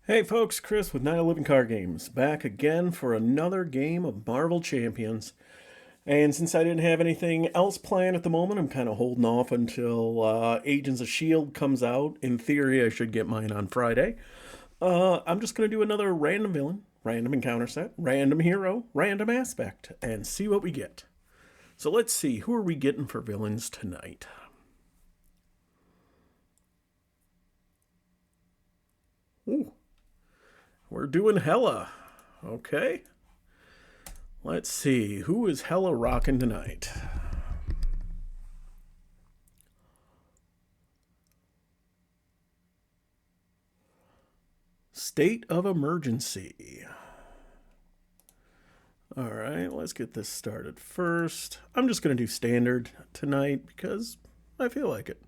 Hey folks, Chris with Night of Living Card Games, back again for another game of Marvel Champions. And since I didn't have anything else planned at the moment, I'm kind of holding off until Agents of S.H.I.E.L.D. comes out. In theory, I should get mine on Friday. I'm just going to do another random villain, random encounter set, random hero, random aspect, and see what we get. So let's see, who are we getting for villains tonight? Ooh, we're doing Hela. Okay. Let's see, who is Hela rocking tonight? State of emergency. All right, let's get this started first. I'm just going to do standard tonight because I feel like it.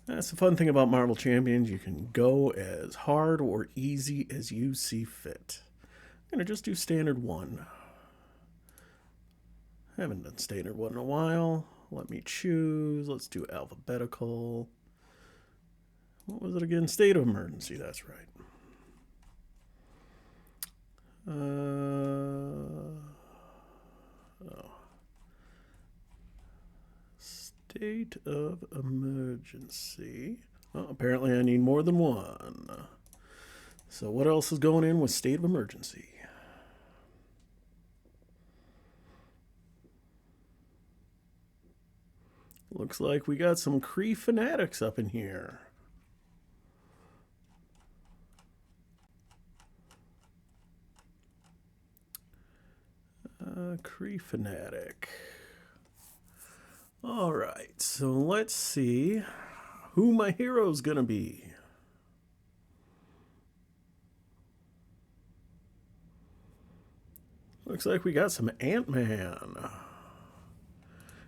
That's the fun thing about Marvel Champions. You can go as hard or easy as you see fit. I'm going to just do standard one. I haven't done standard one in a while. Let me choose. Let's do alphabetical. What was it again? State of emergency. That's right. State of emergency. Oh, apparently I need more than one. So what else is going in with state of emergency? Looks like we got some Kree Fanatics up in here. Kree Fanatic. All right, so let's see who my hero's gonna be. Looks like we got some Ant-Man.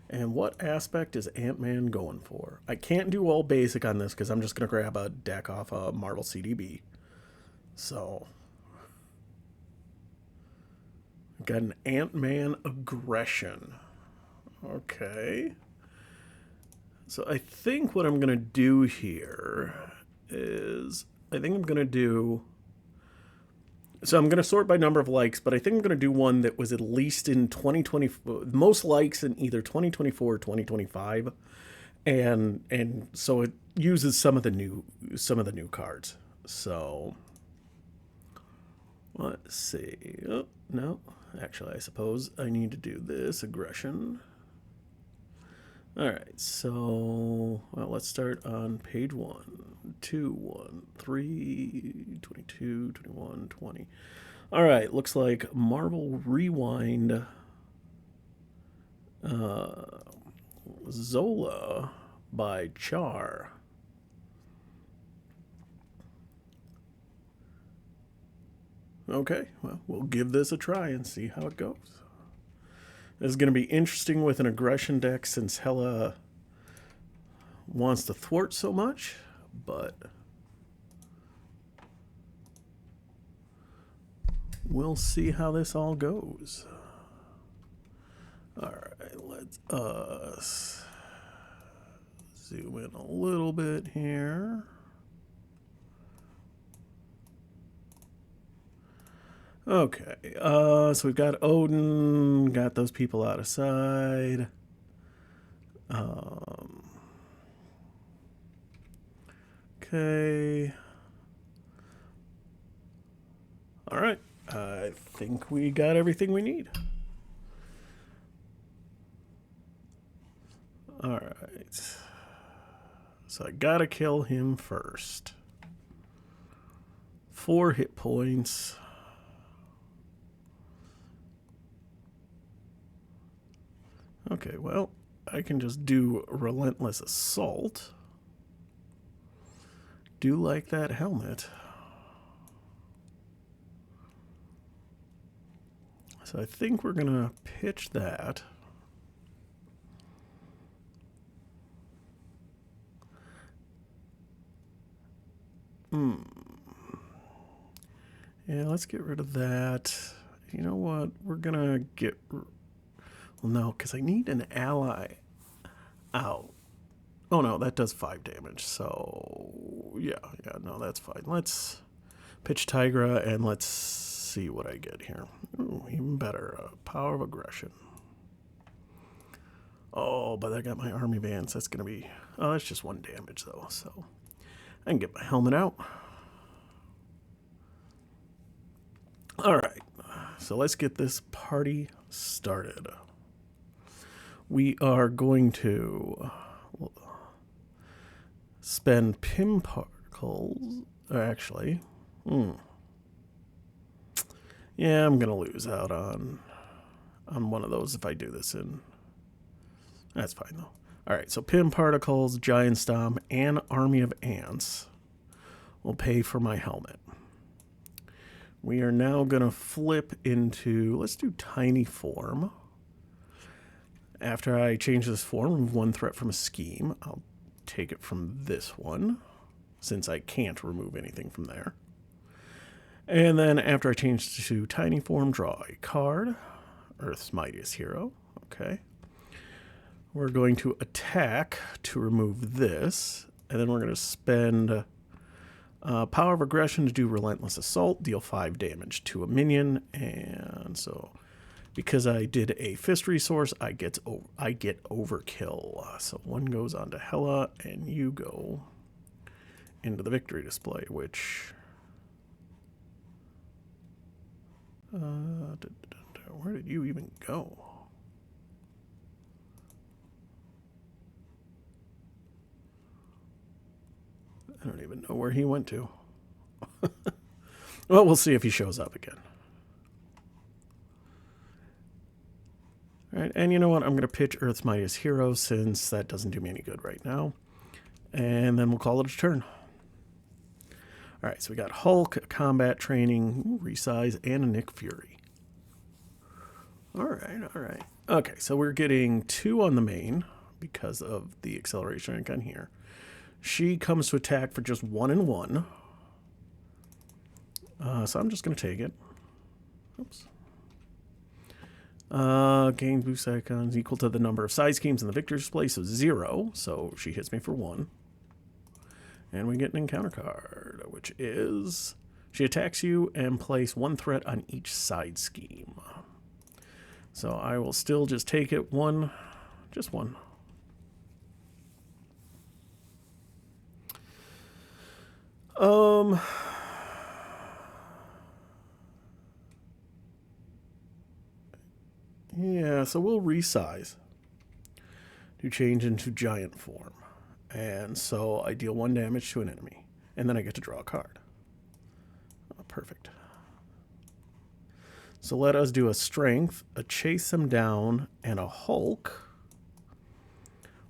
And what aspect is Ant-Man going for? I can't do all basic on this because I'm just going to grab a deck off a Marvel CDB. So, got an Ant-Man aggression. Okay. So I think what I'm going to do here is, I think I'm going to do, so I'm going to sort by number of likes, but I think I'm going to do one that was at least in 2020, most likes in either 2024 or 2025. And so it uses some of the new cards. So let's see. Oh, no. Actually, I suppose I need to do this aggression. All right, so well, let's start on page 1, 2, 1, 3, 22, 21, 20. All right, looks like Marvel Rewind Zola by Char. Okay, well, we'll give this a try and see how it goes. This is going to be interesting with an aggression deck since Hela wants to thwart so much, but we'll see how this all goes. All right, let's zoom in a little bit here. Okay, so we've got Odin, got those people out of sight. Okay. All right, I think we got everything we need. All right. So I gotta kill him first. 4 hit points. Okay, well, I can just do Relentless Assault. Do like that helmet. So I think we're gonna pitch that. Yeah, let's get rid of that. You know what? We're gonna get. Well, no, because I need an ally out. Oh no, that does 5 damage. So yeah, no, that's fine. Let's Pitch Tigra, and let's see what I get here. Ooh, even better. Power of Aggression. Oh, but I got my army bands. That's going to be... Oh, that's just 1 damage, though. So I can get my helmet out. All right. So let's get this party started. We are going to spend Pim particles. Actually, yeah, I'm going to lose out on one of those if I do this in... That's fine, though. All right, so Pim Particles, Giant Stomp, and Army of Ants will pay for my helmet. We are now going to flip into... Let's do Tiny Form. After I change this form, remove 1 threat from a scheme. I'll take it from this one, since I can't remove anything from there. And then after I change to Tiny Form, draw a card. Earth's Mightiest Hero. Okay. We're going to attack to remove this, and then we're going to spend Power of Aggression to do Relentless Assault, deal 5 damage to a minion, and so because I did a Fist resource, I get Overkill. So 1 goes on to Hela, and you go into the victory display, which... where did you even go? I don't even know where he went to. Well, we'll see if he shows up again. All right, and you know what? I'm going to pitch Earth's Mightiest Hero since that doesn't do me any good right now. And then we'll call it a turn. All right, so we got Hulk, Combat Training, Resize, and a Nick Fury. All right, all right. Okay, so we're getting 2 on the main because of the acceleration icon here. She comes to attack for just 1 and 1. So I'm just going to take it. Oops. Gain boost icons equal to the number of side schemes in the victory display, so 0. So she hits me for 1. And we get an encounter card, which is... She attacks you and place 1 threat on each side scheme. So I will still just take it 1. Just 1. Yeah, so we'll resize to change into giant form. And so I deal 1 damage to an enemy. And then I get to draw a card. Oh, perfect. So let us do a Strength, a Chase Him Down, and a Hulk.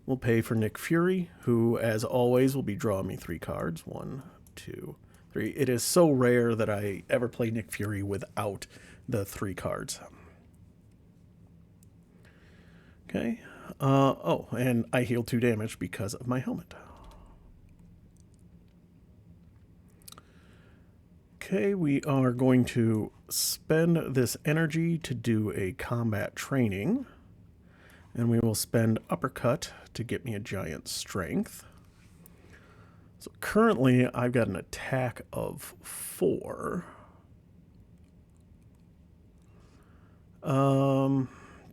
We'll pay for Nick Fury, who, as always, will be drawing me 3 cards. 1, 2, 3. It is so rare that I ever play Nick Fury without the 3 cards. Okay. Oh, and I heal 2 damage because of my helmet. Okay, we are going to spend this energy to do a combat training. And we will spend Uppercut to get me a giant strength. So currently, I've got an attack of 4.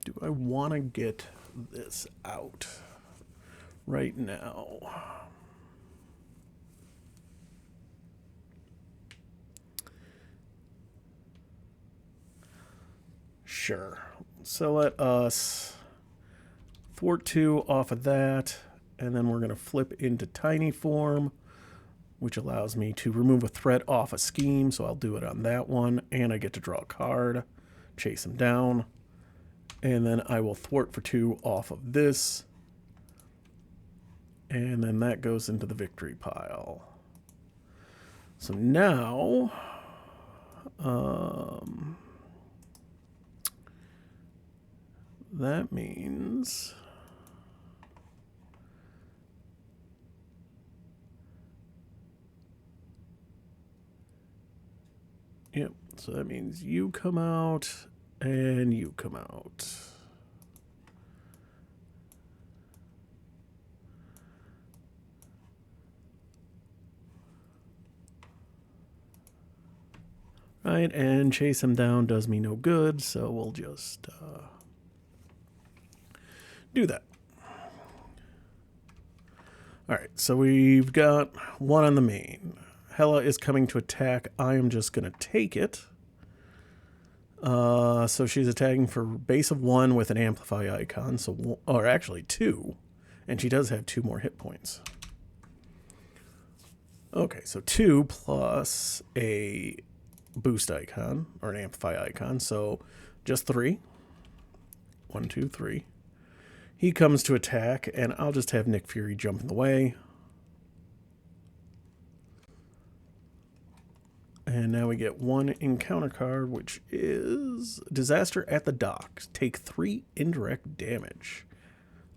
Do I want to get this out right now? Sure. So let us thwart 2 off of that, and then we're going to flip into Tiny Form, which allows me to remove a threat off a scheme, so I'll do it on that one, and I get to draw a card, chase him down, and then I will thwart for 2 off of this, and then that goes into the victory pile. So now, that means yep, so that means you come out and you come out. Right, and chase him down does me no good, so we'll just do that. Alright, so we've got one on the main. Hela is coming to attack. I am just going to take it. So she's attacking for base of 1 with an amplify icon, so or actually 2, and she does have 2 more hit points. Okay, so 2 plus a boost icon, or an amplify icon, so just 3. 1, 2, 3. He comes to attack, and I'll just have Nick Fury jump in the way. And now we get 1 encounter card, which is Disaster at the Docks. Take 3 indirect damage.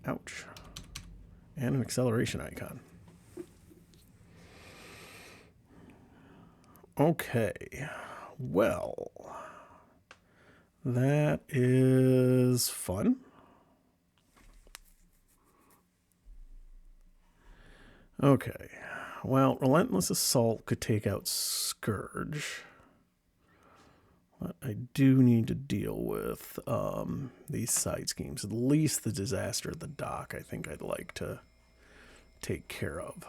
Ouch. And an acceleration icon. Okay. Well, that is fun. Okay. Well, Relentless Assault could take out Scourge. But I do need to deal with these side schemes. At least the Disaster at the Dock, I think I'd like to take care of.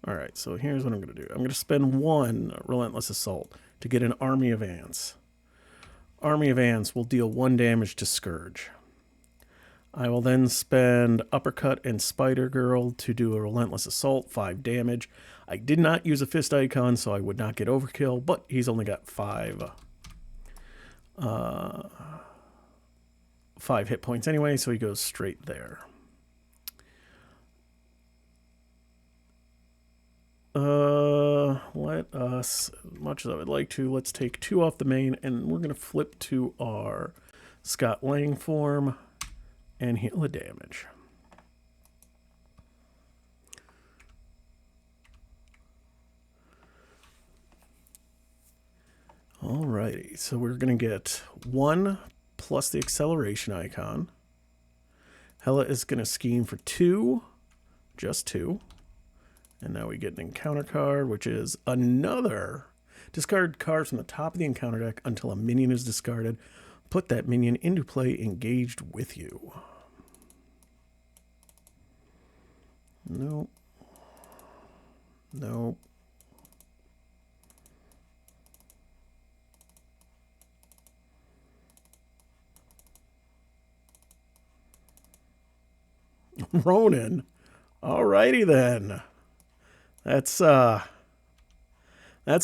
Alright, so here's what I'm going to do. I'm going to spend 1 Relentless Assault to get an Army of Ants. Army of Ants will deal 1 damage to Scourge. I will then spend Uppercut and Spider Girl to do a Relentless Assault, 5 damage. I did not use a fist icon, so I would not get overkill, but he's only got 5 hit points anyway, so he goes straight there. Let us, as much as I would like to, let's take 2 off the main, and we're going to flip to our Scott Lang form and heal the damage. Alrighty, so we're going to get 1 plus the acceleration icon. Hela is going to scheme for 2, just 2. And now we get an encounter card, which is another. Discard cards from the top of the encounter deck until a minion is discarded. Put that minion into play engaged with you. Nope. Nope. Ronin. Alrighty then. That's a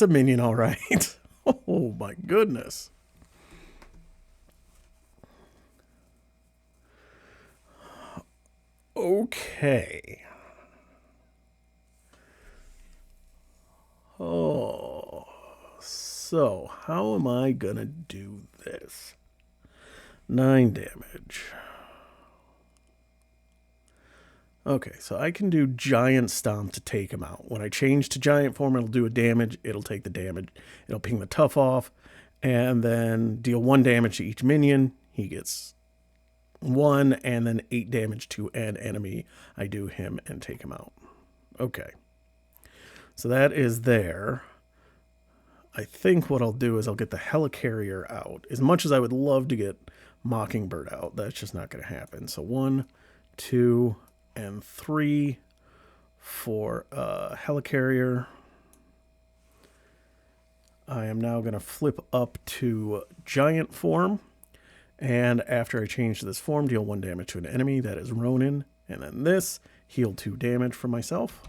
minion, all right. Oh my goodness. Okay. Oh, so how am I gonna do this? 9 damage. Okay, so I can do Giant Stomp to take him out. When I change to Giant form, it'll do a damage. It'll take the damage. It'll ping the tough off, and then deal 1 damage to each minion. He gets 1, and then 8 damage to an enemy. I do him and take him out. Okay. So that is there. I think what I'll do is I'll get the Helicarrier out. As much as I would love to get Mockingbird out, that's just not going to happen. So 1, 2, and 3 for Helicarrier. I am now going to flip up to Giant form. And after I change to this form, deal 1 damage to an enemy. That is Ronin. And then this, heal 2 damage for myself.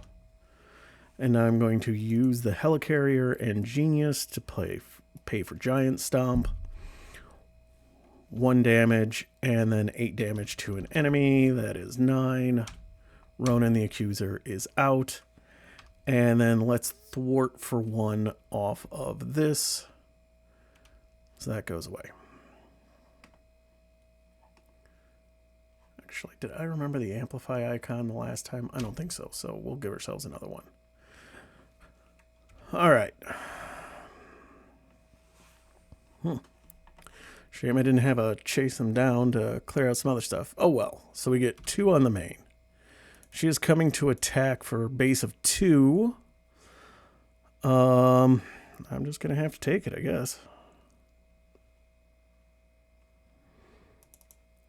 And now I'm going to use the Helicarrier and Genius to pay for Giant Stomp. 1 damage, and then 8 damage to an enemy. That is 9. Ronin the Accuser is out. And then let's thwart for 1 off of this. So that goes away. Actually, did I remember the Amplify icon the last time? I don't think so, so we'll give ourselves another one. All right. Shame I didn't have a chase them down to clear out some other stuff. Oh well. So we get 2 on the main. She is coming to attack for a base of 2. I'm just going to have to take it, I guess.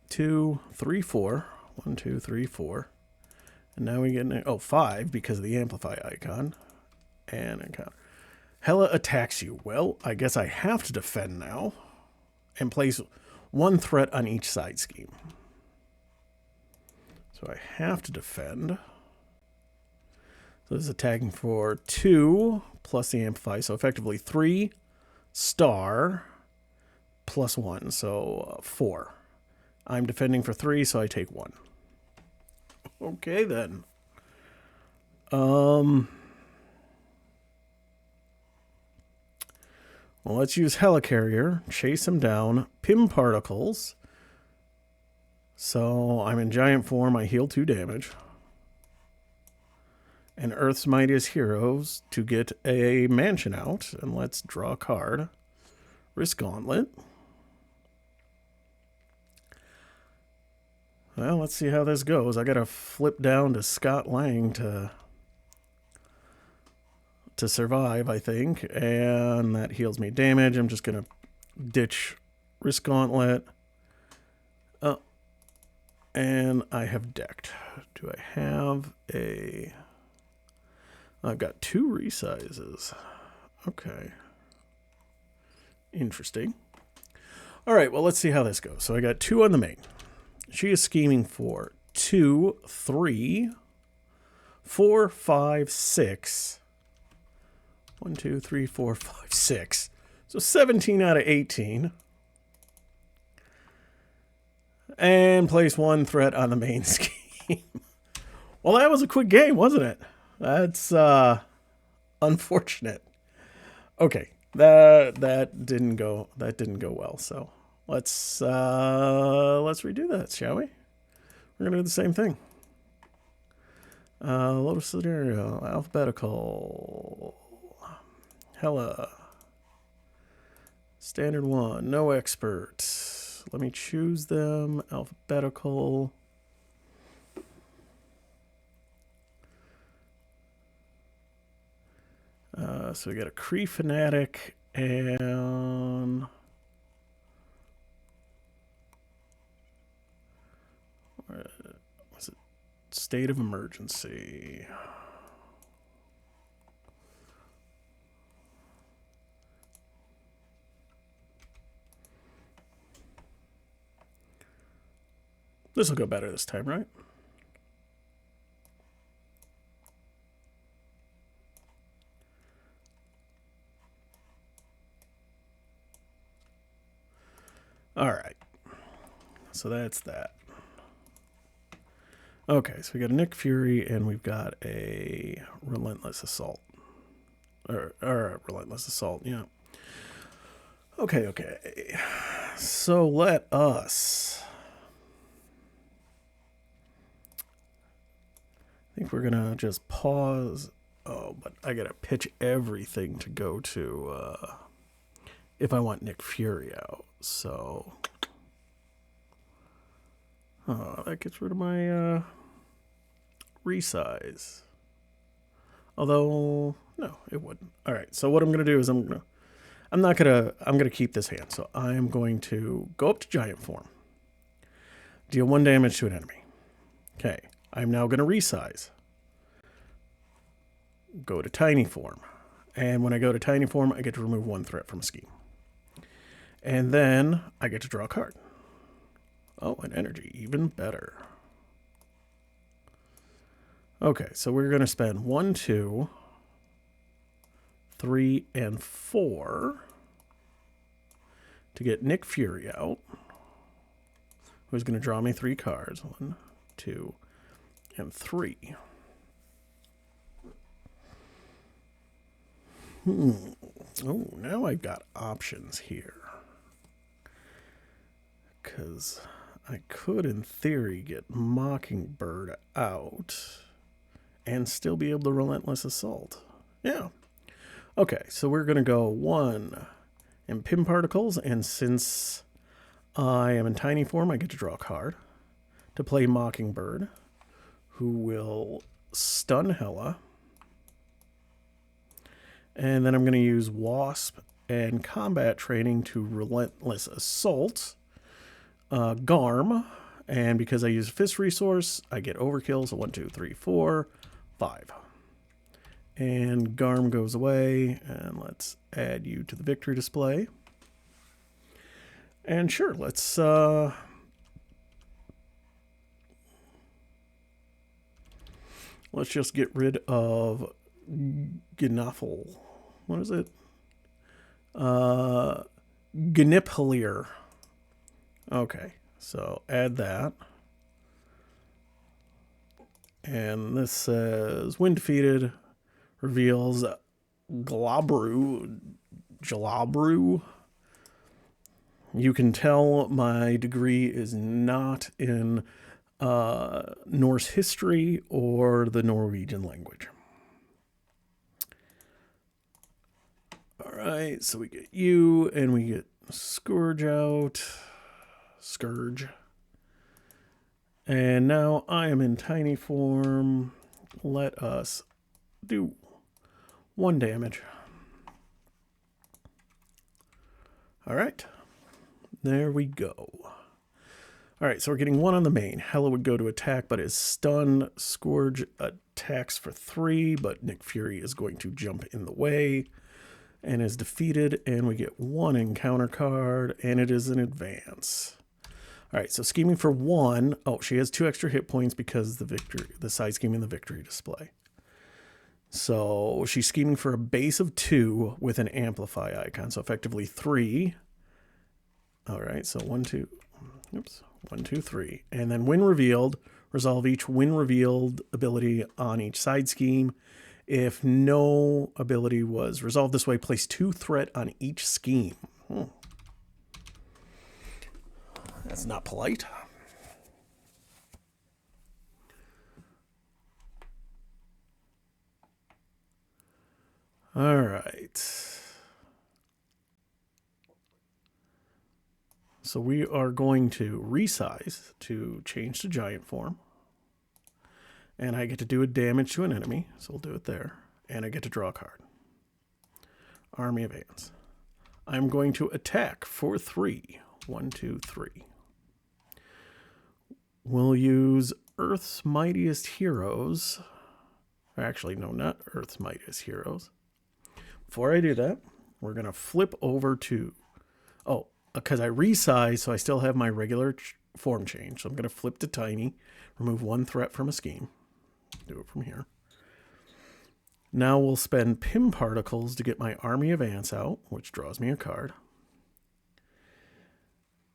2, 3, 4. 1, 2, 3, 4. And now we get 5 because of the amplify icon. And encounter. Hela attacks you. Well, I guess I have to defend now. And place 1 threat on each side scheme. So I have to defend. So this is attacking for 2 plus the amplify. So effectively 3 star plus 1. So 4. I'm defending for 3, so I take 1. Okay, then. Well, let's use Helicarrier, chase him down, Pim Particles. So I'm in giant form, I heal 2 damage. And Earth's Mightiest Heroes to get a mansion out. And let's draw a card. Risk Gauntlet. Well, let's see how this goes. I gotta flip down to Scott Lang to survive, I think. And that heals me damage. I'm just gonna ditch Risk Gauntlet. Oh. And I have decked. Do I have a... I've got 2 resizes. Okay. Interesting. All right, well, let's see how this goes. So I got 2 on the main. She is scheming for 2, 3, 4, 5, 6. 1, 2, 3, 4, 5, 6. So 17 out of 18. And place 1 threat on the main scheme. Well, that was a quick game, wasn't it? That's unfortunate. Okay, that didn't go well. So let's redo that, shall we? We're gonna do the same thing. Lotus scenario, alphabetical, Hela, standard 1, no expert. Let me choose them, alphabetical. So we got a Kree Fanatic and was it State of Emergency? This will go better this time, right? All right, so that's that. Okay, so we got a Nick Fury and we've got a Relentless Assault. Or Relentless Assault, yeah. Okay. So let us... I think we're gonna just pause. Oh, but I gotta pitch everything to go to... if I want Nick Fury out. So, that gets rid of my resize. Although, no, it wouldn't. All right. So what I'm gonna do is I'm gonna keep this hand. So I'm going to go up to giant form, deal 1 damage to an enemy. Okay. I'm now gonna resize. Go to tiny form, and when I go to tiny form, I get to remove 1 threat from a scheme. And then I get to draw a card. Oh, an energy. Even better. Okay, so we're going to spend 1, 2, 3, and 4 to get Nick Fury out, who's going to draw me 3 cards. 1, 2, and 3. Oh, now I've got options here. Because I could, in theory, get Mockingbird out and still be able to Relentless Assault. Yeah. Okay, so we're going to go 1 in Pim Particles, and since I am in tiny form, I get to draw a card to play Mockingbird, who will stun Hela. And then I'm going to use Wasp and combat training to relentless assault. Garm. And because I use a fist resource, I get overkill. So 1, 2, 3, 4, 5. And Garm goes away. And let's add you to the victory display. And sure, let's just get rid of Gnaffle. What is it? Gniphalier. Okay, so add that. And this says, when defeated, reveals Jalabru. You can tell my degree is not in Norse history or the Norwegian language. All right, so we get you, and we get Scourge out. Scourge. And now I am in tiny form. Let us do 1 damage. All right. There we go. All right, so we're getting 1 on the main. Hela would go to attack, but is stunned. Scourge attacks for 3, but Nick Fury is going to jump in the way and is defeated, and we get 1 encounter card, and it is an advance. All right, so scheming for 1. Oh, she has 2 extra hit points because the side scheme in the victory display. So she's scheming for a base of 2 with an amplify icon, so effectively 3. All right, so 1, 2, 3. And then when revealed, resolve each when revealed ability on each side scheme. If no ability was resolved this way, place 2 threat on each scheme. That's not polite. All right. So we are going to resize to change to giant form. And I get to do a damage to an enemy, so we'll do it there. And I get to draw a card. Army of Ants. I'm going to attack for 3. 1, 2, 3. We'll use Earth's Mightiest Heroes. Actually, no, not Earth's Mightiest Heroes. Before I do that, we're going to flip over to... Oh, because I resize, so I still have my regular form change. So I'm going to flip to tiny, remove 1 threat from a scheme. Do it from here. Now we'll spend Pim Particles to get my Army of Ants out, which draws me a card.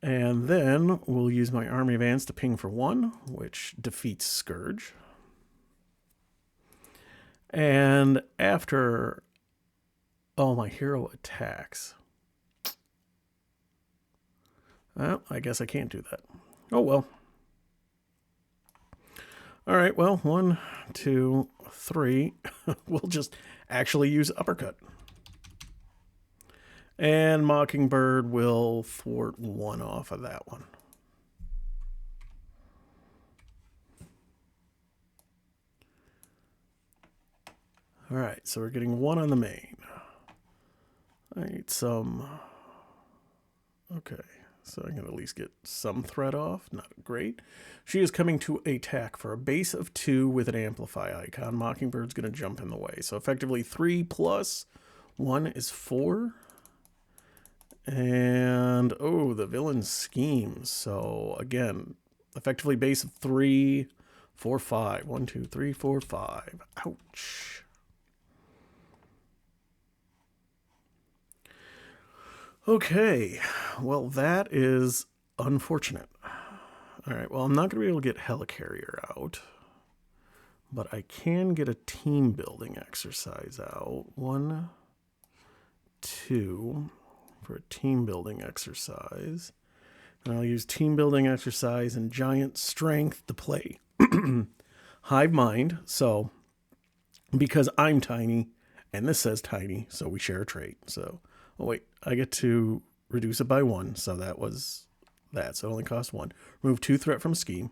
And then we'll use my Army of Ants to ping for 1, which defeats Scourge. And after... Oh, my hero attacks. Well, I guess I can't do that. Oh, well. All right, well, 1, 2, 3. We'll just actually use Uppercut. And Mockingbird will thwart 1 off of that one. All right, so we're getting 1 on the main. I need some... Okay, so I can at least get some threat off. Not great. She is coming to attack for a base of 2 with an amplify icon. Mockingbird's going to jump in the way. So effectively 3 plus 1 is 4. And, oh, the villain schemes. So, again, effectively base of 3, 4, 5. 1, 2, 3, 4, 5. Ouch. Okay, well, that is unfortunate. All right, well, I'm not going to be able to get Helicarrier out, but I can get a team building exercise out. 1, 2 for a team building exercise. And I'll use team building exercise and giant strength to play Hive Mind. So, because I'm tiny, and this says tiny, so we share a trait. So, oh wait, I get to reduce it by 1, so that was that. So it only costs 1. Remove 2 threat from scheme.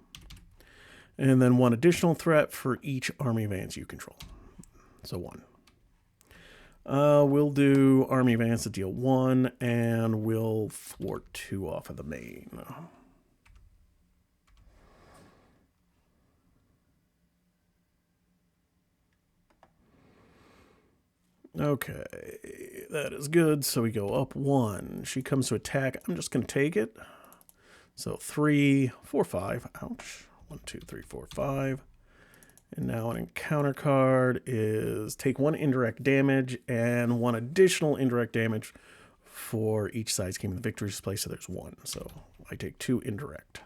And then 1 additional threat for each army of ants you control. So 1. We'll do army of ants to deal 1, and we'll thwart 2 off of the main. Okay, that is good. So we go up 1. She comes to attack. I'm just going to take it. So 3, 4, 5. Ouch. 1, 2, 3, 4, 5. And now an encounter card is take 1 indirect damage and 1 additional indirect damage for each side scheme in the victory display. So there's 1. So I take 2 indirect.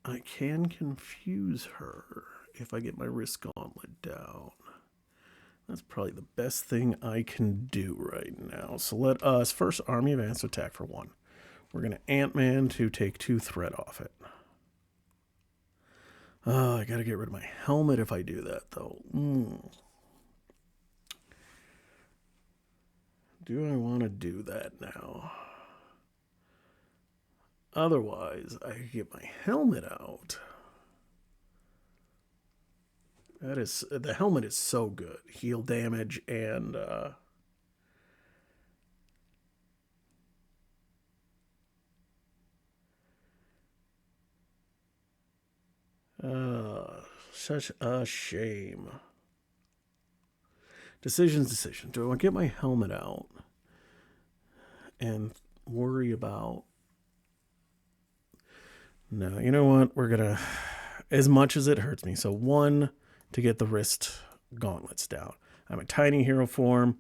I can confuse her if I get my risk gauntlet down. That's probably the best thing I can do right now. So let us, first army of ants attack for 1. We're going to Ant-Man to take 2 threat off it. Oh, I got to get rid of my helmet if I do that, though. Do I want to do that now? Otherwise, I could get my helmet out. That is, the helmet is so good. Heal damage and such a shame. Decision. Do I want to get my helmet out and worry about... No, you know what? We're gonna, as much as it hurts me. So 1 to get the wrist gauntlets down. I'm a tiny hero form.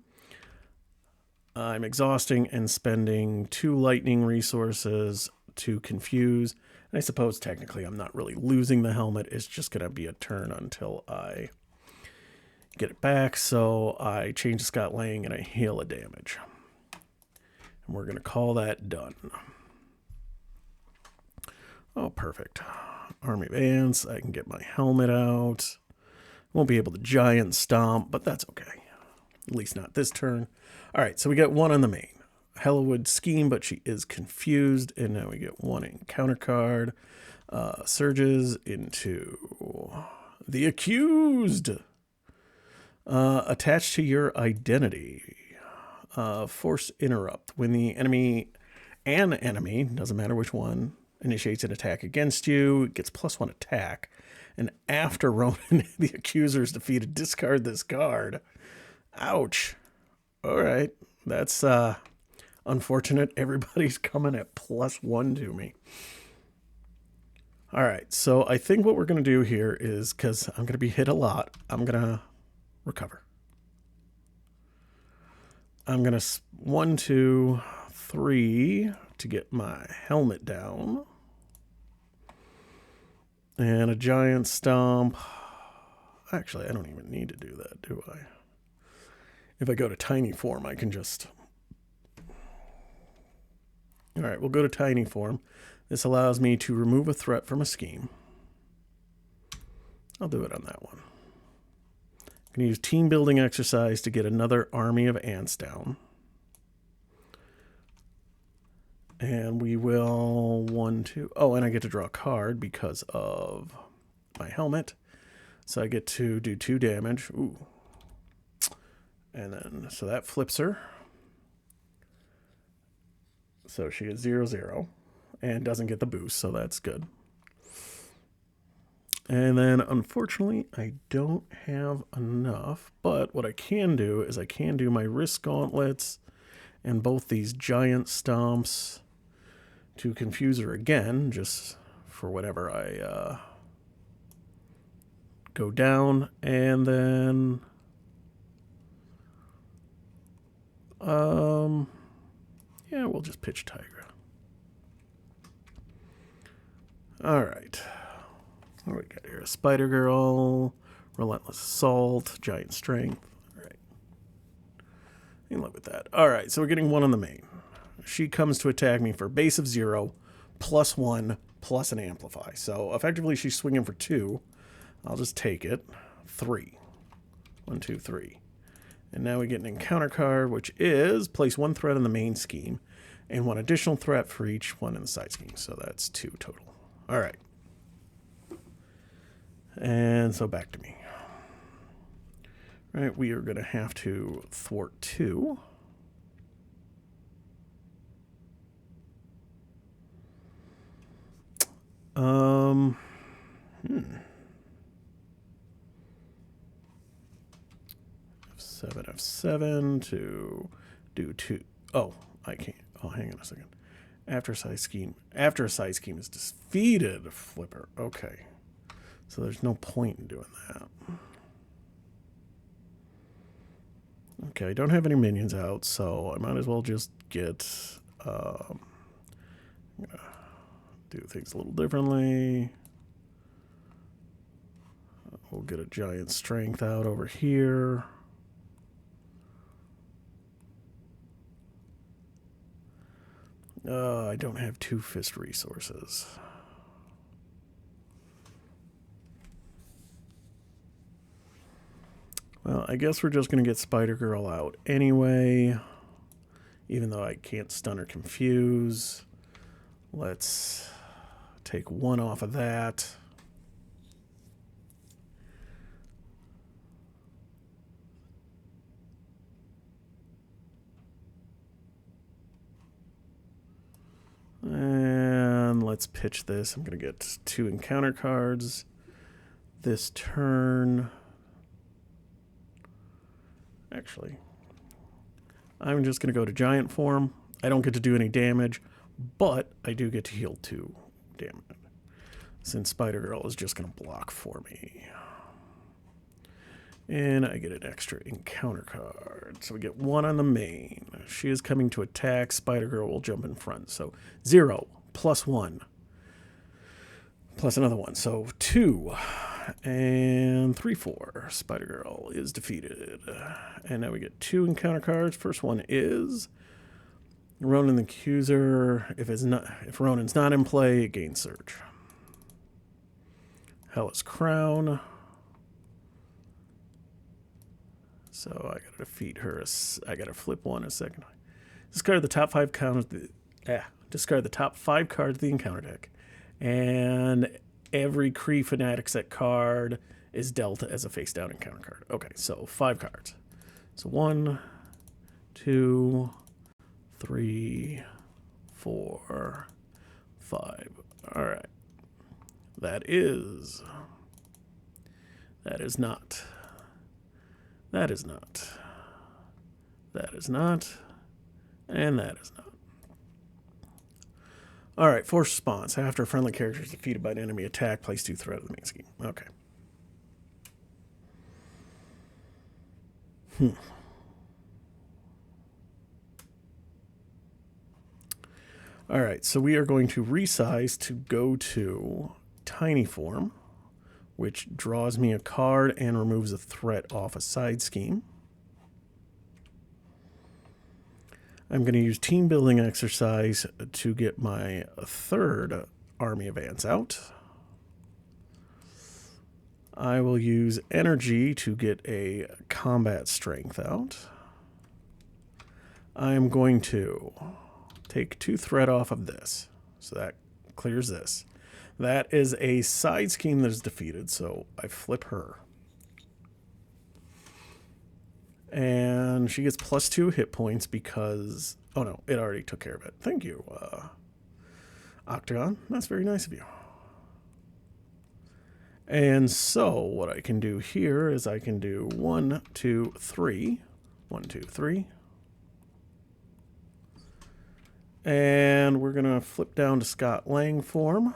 I'm exhausting and spending 2 lightning resources to confuse. And I suppose technically I'm not really losing the helmet. It's just gonna be a turn until I get it back. So I change to Scott Lang and I heal a damage. And we're gonna call that done. Oh, perfect. Army of ants. I can get my helmet out. Won't be able to giant stomp, but that's okay. At least not this turn. All right, so we got 1 on the main. Hela would scheme, but she is confused. And now we get 1 encounter card. Surges into the accused. Attached to your identity. Force interrupt. When the enemy, doesn't matter which one, initiates an attack against you, it gets +1 attack. And after Ronan, the accuser is defeated, discard this card. Ouch. All right. That's unfortunate. Everybody's coming at +1 to me. All right. So I think what we're going to do here is, because I'm going to be hit a lot, I'm going to recover. I'm going to 1, 2, 3 to get my helmet down. And a giant stomp. Actually, I don't even need to do that, do I? If I go to tiny form, I can just... All right, we'll go to tiny form. This allows me to remove a threat from a scheme. I'll do it on that one. I'm going to use team building exercise to get another army of ants down. And we will 1, 2. Oh, and I get to draw a card because of my helmet. So I get to do 2 damage. Ooh. And then, so that flips her. So she is 0, 0. And doesn't get the boost, so that's good. And then, unfortunately, I don't have enough. But what I can do is I can do my wrist gauntlets and both these giant stomps to confuse her again, just for whatever I go down. And then... yeah, we'll just pitch Tigra. All right. What do we got here? A Spider Girl, Relentless Assault, Giant Strength. All right. In love with that. All right, so we're getting 1 on the main. She comes to attack me for base of 0, +1, plus an amplify. So effectively she's swinging for 2. I'll just take it. 3. 1, 2, 3. And now we get an encounter card, which is place 1 threat in the main scheme and 1 additional threat for each one in the side scheme. So that's 2 total. All right. And so back to me. All right, we are going to have to thwart 2. F7 to do 2. Oh, I can't. Oh, hang on a second. After a side scheme is defeated, flipper. Okay. So there's no point in doing that. Okay, I don't have any minions out, so I might as well just get do things a little differently. We'll get a giant strength out over here. I don't have 2 fist resources. Well, I guess we're just going to get Spider-Girl out anyway, even though I can't stun or confuse. Let's take 1 off of that. And let's pitch this. I'm going to get 2 encounter cards this turn. Actually, I'm just going to go to giant form. I don't get to do any damage, but I do get to heal 2 damage, since Spider-Girl is just going to block for me. And I get an extra encounter card. So we get 1 on the main. She is coming to attack. Spider-Girl will jump in front. So 0 plus 1 plus another 1. So 2 and 3, 4. Spider-Girl is defeated. And now we get 2 encounter cards. First one is Ronan the Accuser. If Ronan's not in play, it gains Surge. Hela's Crown. So I gotta defeat her. I gotta flip 1 a second. Discard the top 5 cards. Discard the top 5 cards of the encounter deck, and every Kree Fanatic set card is dealt as a face-down encounter card. Okay, so 5 cards. So 1, 2, 3, 4, 5. All right. That is not. That is not. That is not. And that is not. All right, force response. After a friendly character is defeated by an enemy attack, place 2 threat of the main scheme. Okay. All right, so we are going to resize to go to tiny form, which draws me a card and removes a threat off a side scheme. I'm going to use team building exercise to get my 3rd army of ants out. I will use energy to get a combat strength out. I am going to take 2 threat off of this. So that clears this. That is a side scheme that is defeated, so I flip her. And she gets +2 hit points because... Oh no, it already took care of it. Thank you, Octagon. That's very nice of you. And so what I can do here is I can do 1, 2, 3. 1, 2, 3. And we're going to flip down to Scott Lang form.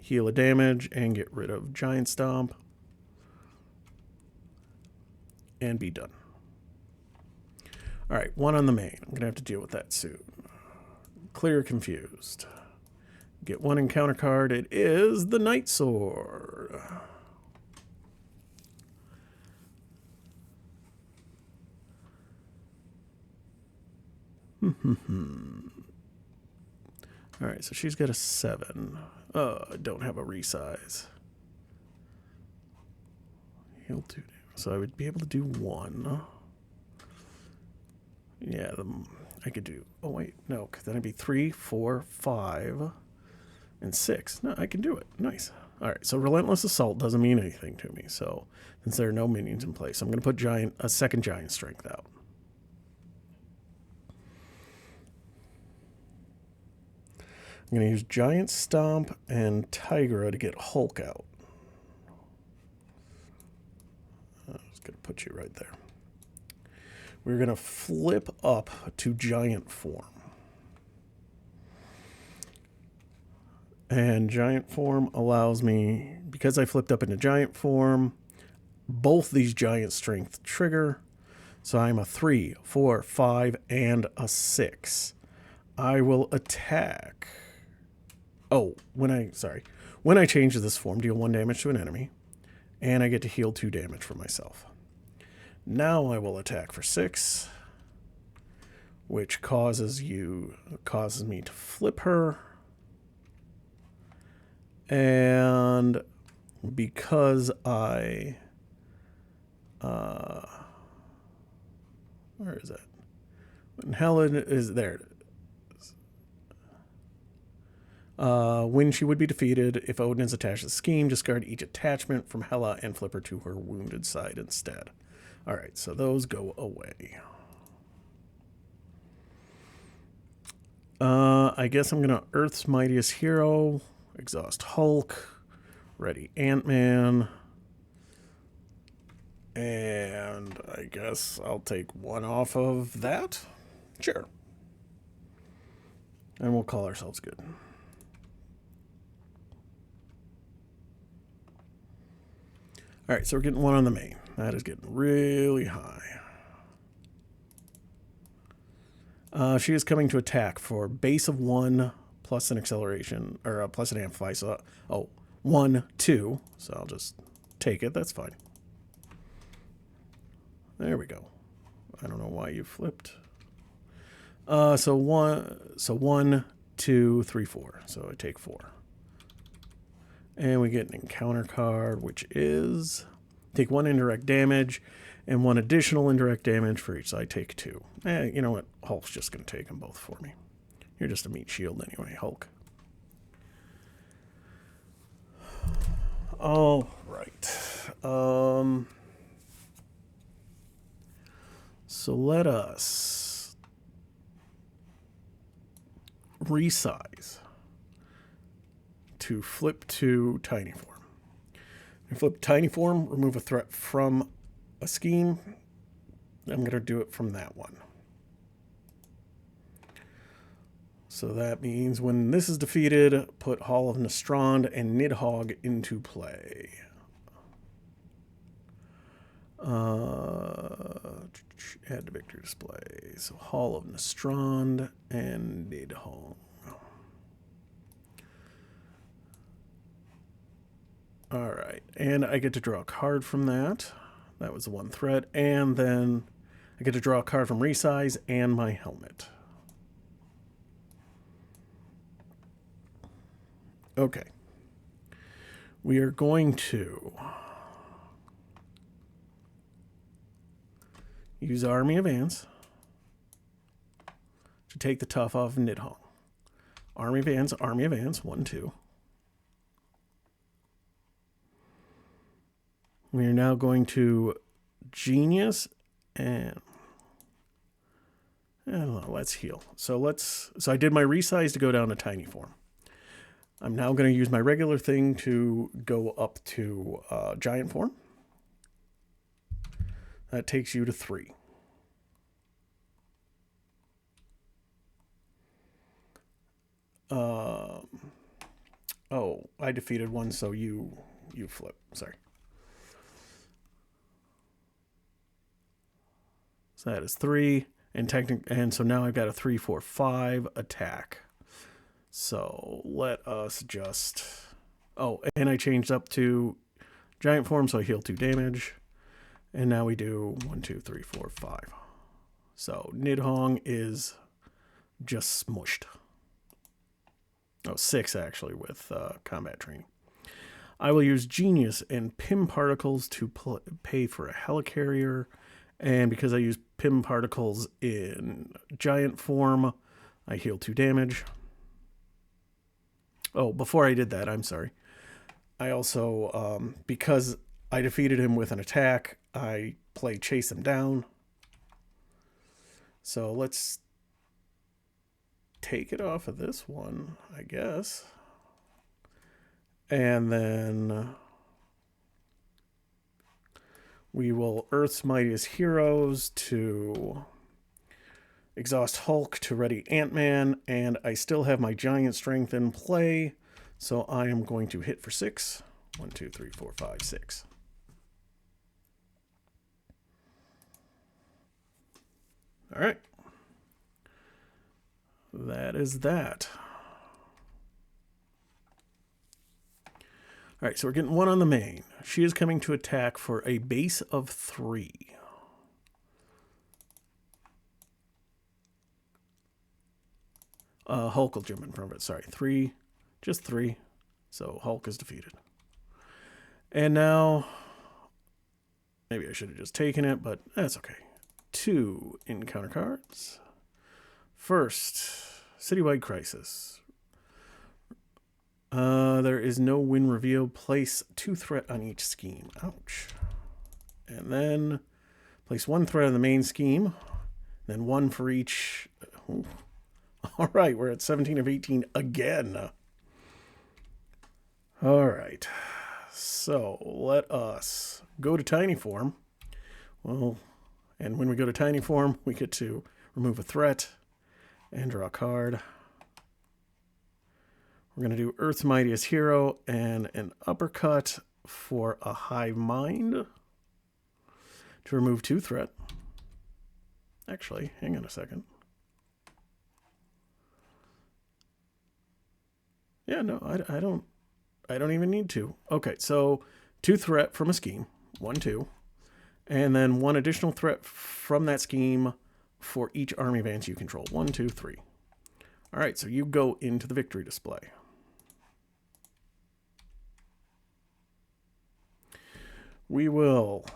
Heal a damage and get rid of Giant Stomp. And be done. All right, 1 on the main. I'm going to have to deal with that soon. Clear confused. Get 1 encounter card. It is the Night Sword. All right, so she's got a 7. I don't have a resize. Heal 2. So I would be able to do 1. Yeah, I could do... Oh, wait. No, because then it'd be 3, 4, 5, and 6. No, I can do it. Nice. All right, so Relentless Assault doesn't mean anything to me, so since there are no minions in place, I'm going to put a second Giant Strength out. I'm going to use Giant Stomp and Tigra to get Hulk out. I'm just going to put you right there. We're going to flip up to Giant Form. And Giant Form allows me, because I flipped up into Giant Form, both these Giant Strength trigger. So I'm a 3, 4, 5, and a 6. I will attack. Oh, when I change this form, deal 1 damage to an enemy, and I get to heal 2 damage for myself. Now I will attack for 6, which causes me to flip her. And because where is that? When Hela is there. When she would be defeated, if Odin is attached to the scheme, discard each attachment from Hela and flip her to her wounded side instead. Alright, so those go away. I guess I'm going to Earth's Mightiest Hero, exhaust Hulk, ready Ant-Man, and I guess I'll take 1 off of that. Sure. And we'll call ourselves good. Alright, so we're getting 1 on the main. That is getting really high. She is coming to attack for base of 1 plus an acceleration, or plus an amplify. So, 1, 2. So I'll just take it. That's fine. There we go. I don't know why you flipped. So 1, 2, 3, 4. So I take 4. And we get an encounter card, which is take 1 indirect damage and 1 additional indirect damage for each. So I take 2. You know what? Hulk's just going to take them both for me. You're just a meat shield anyway, Hulk. All right. So let us resize to flip to tiny form. And flip tiny form, remove a threat from a scheme. I'm going to do it from that one. So that means when this is defeated, put Hall of Nastrand and Nidhogg into play. Add to victory display. So Hall of Nastrand and Nidhogg. All right, and I get to draw a card from that. That was the 1 threat. And then I get to draw a card from Resize and my helmet. Okay. We are going to use Army of Ants to take the tough off of Nidhogg. Army of Ants, 1, 2. We are now going to Genius and I don't know, let's heal. So I did my resize to go down to tiny form. I'm now going to use my regular thing to go up to giant form. That takes you to 3. Oh, I defeated 1, so you flip. Sorry. So that is 3, and so now I've got a 3, 4, 5 attack. So let us just... Oh, and I changed up to giant form, so I heal 2 damage. And now we do 1, 2, 3, 4, 5. So Nidhogg is just smushed. Oh, 6 actually with combat training. I will use Genius and Pim Particles to pay for a Helicarrier And because I use Pim particles in giant form, I heal 2 damage. Oh, before I did that, I'm sorry. I also, because I defeated him with an attack, I play Chase Him Down. So let's take it off of this one, I guess. And then we will Earth's Mightiest Heroes to exhaust Hulk to ready Ant-Man, and I still have my giant strength in play, so I am going to hit for 6. 1, 2, 3, 4, 5, 6. All right. That is that. All right, so we're getting 1 on the main. She is coming to attack for a base of 3. Hulk will jump in front of it. Sorry, 3. Just 3. So Hulk is defeated. And now, maybe I should have just taken it, but that's okay. 2 encounter cards. First, Citywide Crisis. There is no win reveal. Place 2 threat on each scheme. Ouch. And then place 1 threat on the main scheme. Then 1 for each. Ooh. All right, we're at 17 of 18 again. All right. So let us go to Tiny Form. Well, and when we go to Tiny Form, we get to remove a threat and draw a card. We're going to do Earth's Mightiest Hero and an Uppercut for a Hive Mind to remove 2 threat. Actually, hang on a second. Yeah, no, I don't even need to. Okay, so 2 threat from a scheme, 1, 2, and then 1 additional threat from that scheme for each army advance you control. 1, 2, 3. All right, so you go into the victory display. We will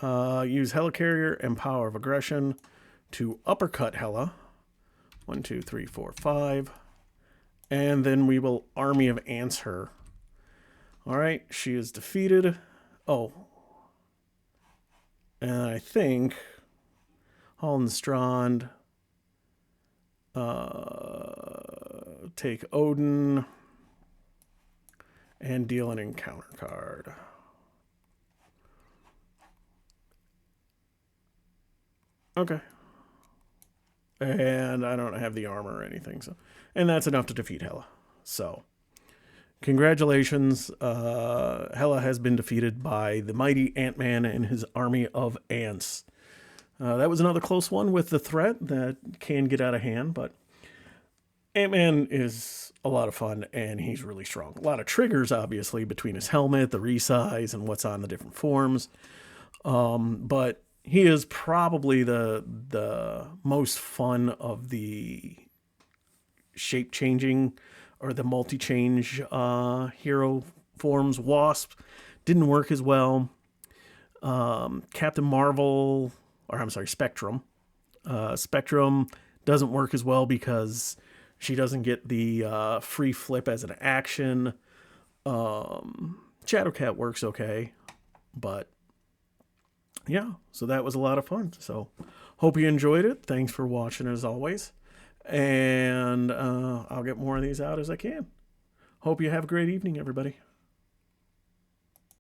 use Helicarrier and Power of Aggression to uppercut Hela. 1, 2, 3, 4, 5. And then we will Army of Ants her. All right, she is defeated. Oh. And I think Hollenstrand take Odin and deal an encounter card. Okay. And I don't have the armor or anything, so, and that's enough to defeat Hela. So, congratulations. Hela has been defeated by the mighty Ant-Man and his army of ants. That was another close one with the threat that can get out of hand, but Ant-Man is a lot of fun, and he's really strong. A lot of triggers, obviously, between his helmet, the resize, and what's on the different forms. But he is probably the most fun of the shape-changing or the multi-change hero forms. Wasp didn't work as well. Captain Marvel, or I'm sorry, Spectrum. Spectrum doesn't work as well because she doesn't get the free flip as an action. Shadowcat works okay, but yeah, so that was a lot of fun. So hope you enjoyed it. Thanks for watching as always. And I'll get more of these out as I can. Hope you have a great evening, everybody.